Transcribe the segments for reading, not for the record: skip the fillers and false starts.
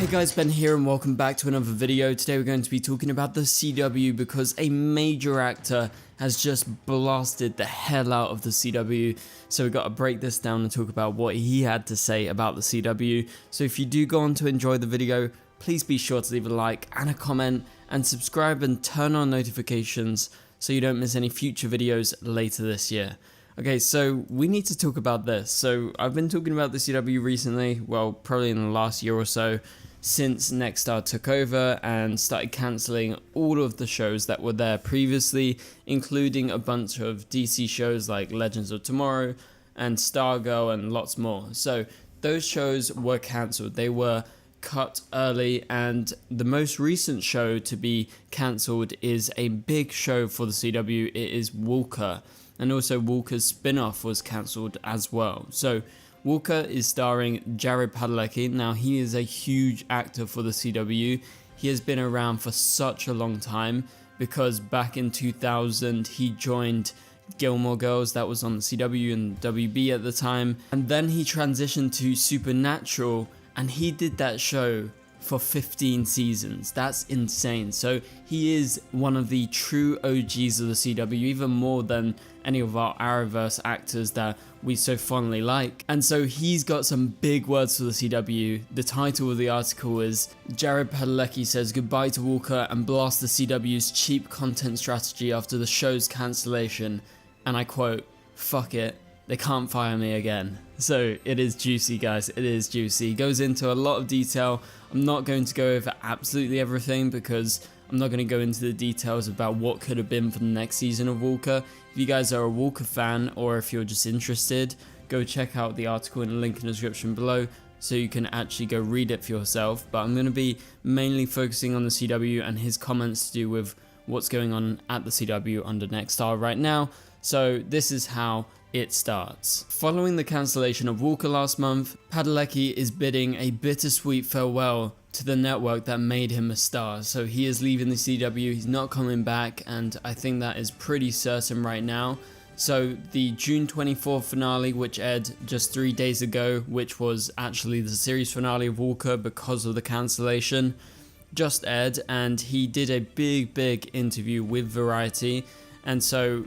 Hey guys, Ben here and welcome back to another video. Today we're going to be talking about the CW because a major actor has just blasted the hell out of the CW. So we've got to break this down and talk about what he had to say about the CW. So if you do go on to enjoy the video, please be sure to leave a like and a comment and subscribe and turn on notifications so you don't miss any future videos later this year. Okay, so we need to talk about this. So I've been talking about the CW recently, well, probably in the last year or so, since Nexstar took over and started cancelling all of the shows that were there previously, including a bunch of DC shows like Legends of Tomorrow and Stargirl and lots more. So those shows were cancelled. They were cut early, and the most recent show to be cancelled is a big show for the CW. It is Walker, and also Walker's spin-off was cancelled as well. So Walker is starring Jared Padalecki. Now he is a huge actor for the CW. He has been around for such a long time because back in 2000 he joined Gilmore Girls, that was on the CW and WB at the time, and then he transitioned to Supernatural and he did that show for 15 seasons. That's insane. So he is one of the true OGs of the CW, even more than any of our Arrowverse actors that we so fondly like. And so he's got some big words for the CW. The title of the article is Jared Padalecki says goodbye to Walker and blasts the CW's cheap content strategy after the show's cancellation. And I quote, "Fuck it, they can't fire me again." So it is juicy, guys, it is juicy. He goes into a lot of detail. I'm not going to go over absolutely everything because I'm not going to go into the details about what could have been for the next season of Walker. If you guys are a Walker fan or if you're just interested, go check out the article in the link in the description below so you can actually go read it for yourself. But I'm going to be mainly focusing on the CW and his comments to do with what's going on at the CW under Nexstar right now. So this is how it starts. Following the cancellation of Walker last month, Padalecki is bidding a bittersweet farewell to the network that made him a star. So he is leaving the CW, he's not coming back, and I think that is pretty certain right now. So the June 24th finale, which aired just 3 days ago, which was actually the series finale of Walker because of the cancellation, just aired, and he did a big interview with Variety, and so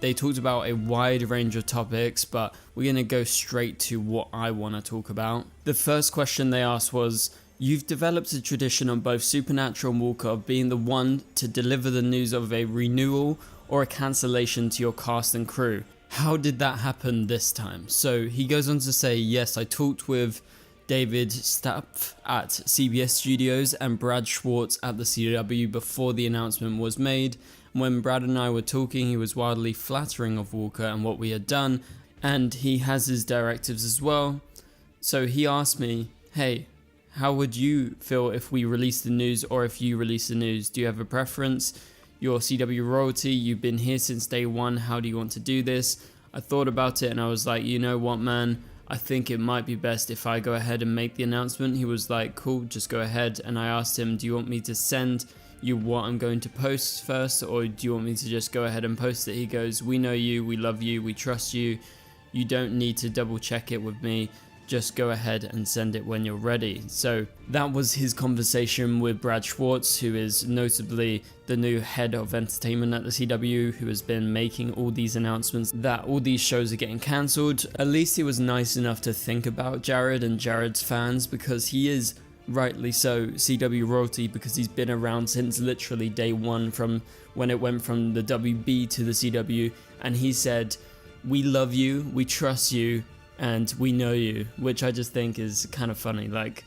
they talked about a wide range of topics, but we're going to go straight to what I want to talk about. The first question they asked was, you've developed a tradition on both Supernatural and Walker of being the one to deliver the news of a renewal or a cancellation to your cast and crew. How did that happen this time? So he goes on to say, yes, I talked with David Stapf at CBS Studios and Brad Schwartz at the CW before the announcement was made. When Brad and I were talking, he was wildly flattering of Walker and what we had done, and he has his directives as well. So he asked me, hey, how would you feel if we released the news or if you release the news? Do you have a preference? You're CW royalty, you've been here since day one, how do you want to do this? I thought about it and I was like, you know what, man, I think it might be best if I go ahead and make the announcement. He was like, cool, just go ahead. And I asked him, do you want me to send you what I'm going to post first, or do you want me to just go ahead and post it? He goes, we know you, we love you, we trust you, you don't need to double check it with me, just go ahead and send it when you're ready. So that was his conversation with Brad Schwartz, who is notably the new head of entertainment at the CW, who has been making all these announcements that all these shows are getting cancelled. At least he was nice enough to think about Jared and Jared's fans, because he is rightly so CW royalty, because he's been around since literally day one from when it went from the WB to the CW, and he said, we love you, we trust you, and we know you, which I just think is kind of funny. Like,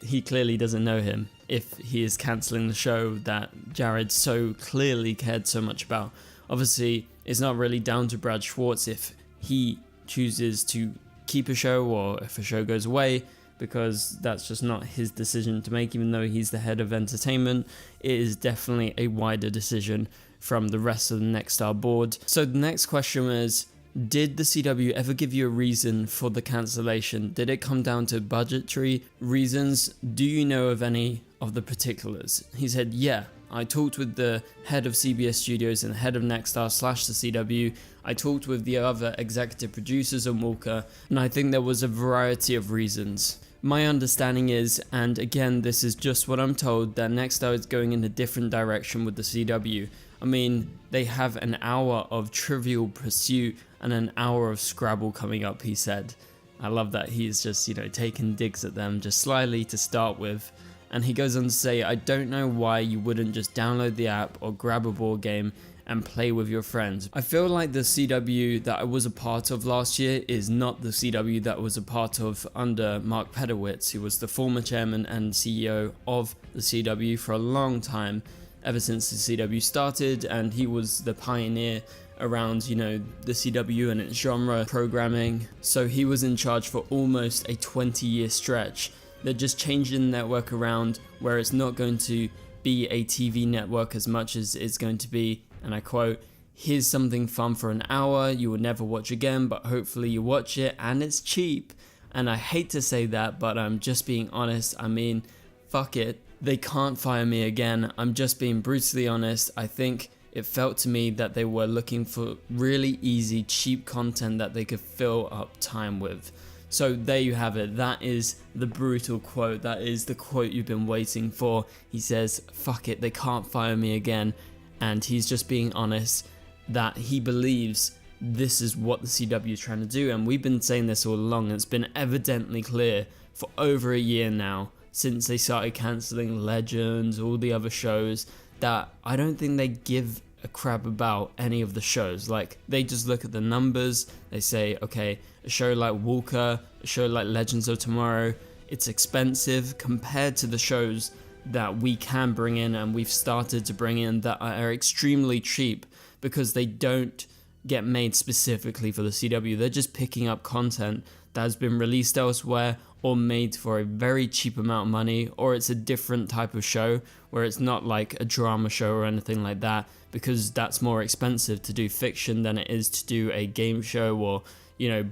he clearly doesn't know him if he is cancelling the show that Jared so clearly cared so much about. Obviously, it's not really down to Brad Schwartz if he chooses to keep a show or if a show goes away, because that's just not his decision to make. Even though he's the head of entertainment, it is definitely a wider decision from the rest of the Nexstar board. So the next question is, did the CW ever give you a reason for the cancellation? Did it come down to budgetary reasons? Do you know of any of the particulars? He said, yeah, I talked with the head of CBS Studios and the head of Nexstar / the CW. I talked with the other executive producers on Walker, and I think there was a variety of reasons. My understanding is, and again this is just what I'm told, that Nexstar is going in a different direction with the CW. I mean, they have an hour of Trivial Pursuit and an hour of Scrabble coming up, he said. I love that he's just, taking digs at them just slyly to start with. And he goes on to say, I don't know why you wouldn't just download the app or grab a board game and play with your friends. I feel like the CW that I was a part of last year is not the CW that I was a part of under Mark Pedowitz, who was the former chairman and CEO of the CW for a long time, ever since the CW started, and he was the pioneer around, the CW and its genre programming. So he was in charge for almost a 20-year stretch. They're just changing the network around where it's not going to be a TV network as much as it's going to be, and I quote, here's something fun for an hour you will never watch again, but hopefully you watch it and it's cheap. And I hate to say that, but I'm just being honest. I mean, fuck it. They can't fire me again. I'm just being brutally honest. I think it felt to me that they were looking for really easy, cheap content that they could fill up time with. So there you have it. That is the brutal quote. That is the quote you've been waiting for. He says, fuck it, they can't fire me again. And he's just being honest that he believes this is what the CW is trying to do. And we've been saying this all along. It's been evidently clear for over a year now, since they started cancelling Legends, all the other shows, that I don't think they give a crap about any of the shows. Like, they just look at the numbers, they say, okay, a show like Walker, a show like Legends of Tomorrow, it's expensive compared to the shows that we can bring in and we've started to bring in that are extremely cheap because they don't get made specifically for the CW. They're just picking up content that has been released elsewhere or made for a very cheap amount of money, or it's a different type of show where it's not like a drama show or anything like that, because that's more expensive to do fiction than it is to do a game show or,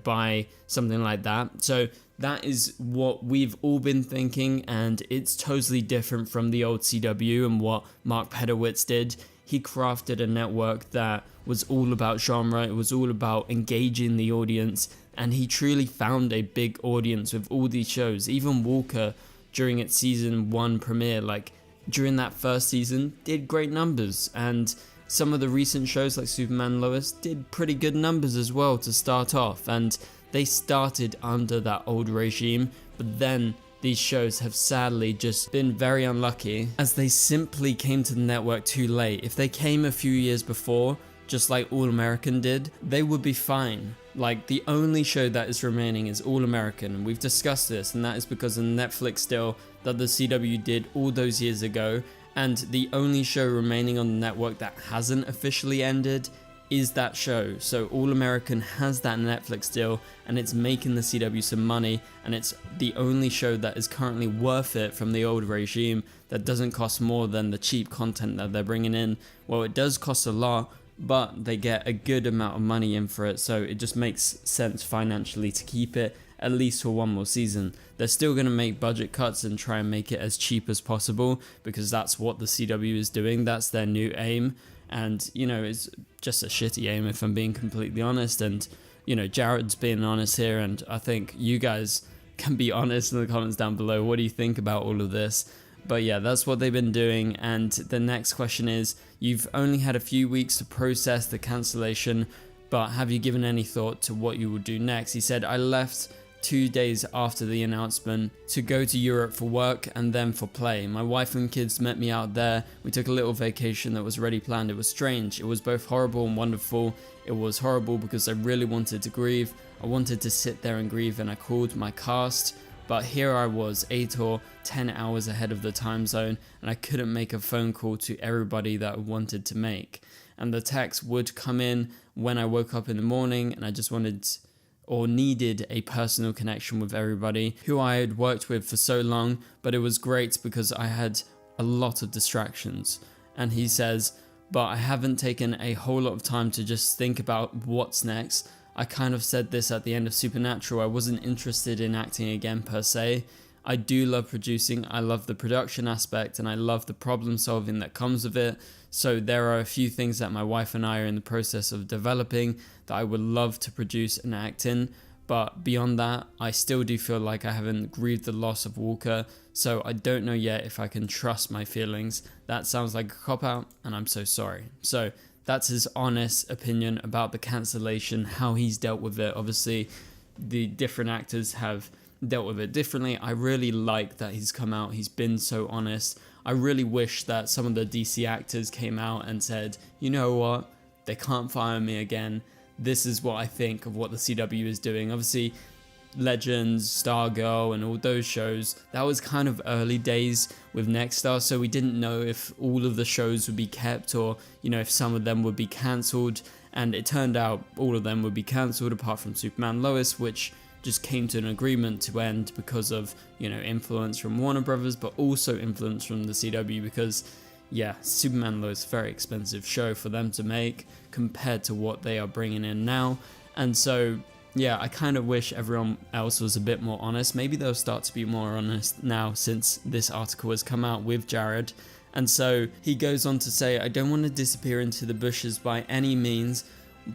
buy something like that. So that is what we've all been thinking, and it's totally different from the old CW and what Mark Pedowitz did. He crafted a network that was all about genre, it was all about engaging the audience, and he truly found a big audience with all these shows. Even Walker, during its season 1 premiere, during that first season, did great numbers, and some of the recent shows like Superman Lois did pretty good numbers as well to start off, and they started under that old regime, but then these shows have sadly just been very unlucky as they simply came to the network too late. If they came a few years before, just like All American did, they would be fine. Like, the only show that is remaining is All American, and we've discussed this, and that is because of the Netflix deal that the CW did all those years ago, and the only show remaining on the network that hasn't officially ended is that show. So All American has that Netflix deal, and it's making the CW some money, and it's the only show that is currently worth it from the old regime that doesn't cost more than the cheap content that they're bringing in. Well, it does cost a lot, but they get a good amount of money in for it, so it just makes sense financially to keep it at least for one more season. They're still going to make budget cuts and try and make it as cheap as possible, because that's what the CW is doing. That's their new aim, and it's just a shitty aim if I'm being completely honest. And Jared's being honest here, and I think you guys can be honest in the comments down below. What do you think about all of this? But yeah, that's what they've been doing. And the next question is, you've only had a few weeks to process the cancellation, but have you given any thought to what you will do next? He said, I left 2 days after the announcement to go to Europe for work and then for play. My wife and kids met me out there. We took a little vacation that was already planned. It was strange. It was both horrible and wonderful. It was horrible because I really wanted to grieve. I wanted to sit there and grieve, and I called my cast. But here I was 8 or 10 hours ahead of the time zone, and I couldn't make a phone call to everybody that I wanted to make. And the text would come in when I woke up in the morning, and I just wanted or needed a personal connection with everybody who I had worked with for so long. But it was great because I had a lot of distractions. And he says, but I haven't taken a whole lot of time to just think about what's next. I kind of said this at the end of Supernatural. I wasn't interested in acting again per se. I do love producing, I love the production aspect, and I love the problem solving that comes with it. So there are a few things that my wife and I are in the process of developing that I would love to produce and act in. But beyond that, I still do feel like I haven't grieved the loss of Walker, so I don't know yet if I can trust my feelings. That sounds like a cop-out, and I'm so sorry. So that's his honest opinion about the cancellation, how he's dealt with it. Obviously, the different actors have dealt with it differently. I really like that he's come out, he's been so honest. I really wish that some of the DC actors came out and said, you know what, they can't fire me again. This is what I think of what the CW is doing. Obviously, Legends, Stargirl, and all those shows, that was kind of early days with Nexstar, so we didn't know if all of the shows would be kept or, you know, if some of them would be cancelled. And it turned out all of them would be cancelled apart from Superman Lois, which just came to an agreement to end because of, you know, influence from Warner Brothers, but also influence from the CW because, yeah, Superman Lois, very expensive show for them to make compared to what they are bringing in now. And so, yeah, I kind of wish everyone else was a bit more honest. Maybe they'll start to be more honest now since this article has come out with Jared. And so he goes on to say, I don't want to disappear into the bushes by any means,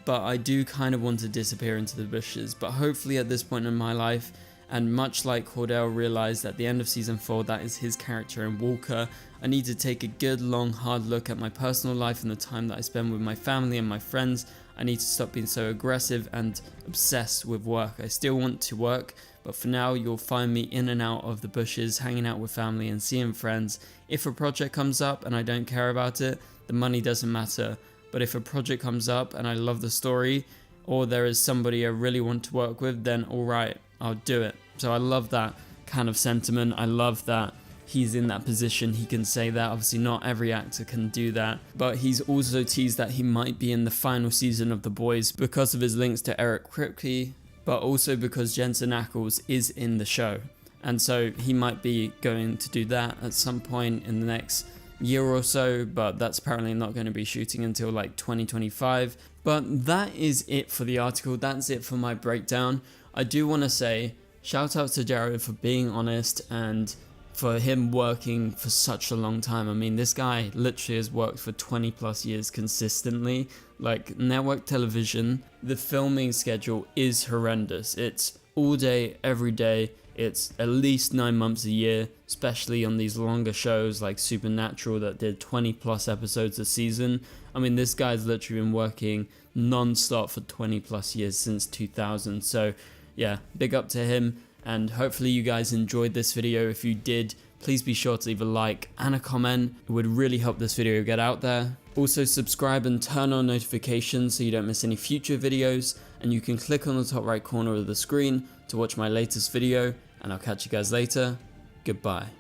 but I do kind of want to disappear into the bushes. But hopefully at this point in my life, and much like Cordell realized at the end of season 4 that is his character in Walker, I need to take a good long hard look at my personal life and the time that I spend with my family and my friends. I need to stop being so aggressive and obsessed with work. I still want to work, but for now you'll find me in and out of the bushes, hanging out with family and seeing friends. If a project comes up and I don't care about it, the money doesn't matter. But if a project comes up and I love the story, or there is somebody I really want to work with, then alright, I'll do it. So I love that kind of sentiment. I love that he's in that position, he can say that. Obviously not every actor can do that, but he's also teased that he might be in the final season of The Boys because of his links to Eric Kripke, but also because Jensen Ackles is in the show. And so he might be going to do that at some point in the next year or so, but that's apparently not going to be shooting until like 2025. But that is it for the article. That's it for my breakdown. I do want to say shout out to Jared for being honest and for him working for such a long time. I mean, this guy literally has worked for 20 plus years consistently. Like network television, the filming schedule is horrendous. It's all day, every day. It's at least 9 months a year, especially on these longer shows like Supernatural that did 20 plus episodes a season. I mean, this guy's literally been working non-stop for 20 plus years since 2000. So yeah, big up to him. And hopefully you guys enjoyed this video. If you did, please be sure to leave a like and a comment. It would really help this video get out there. Also subscribe and turn on notifications so you don't miss any future videos. And you can click on the top right corner of the screen to watch my latest video. And I'll catch you guys later. Goodbye.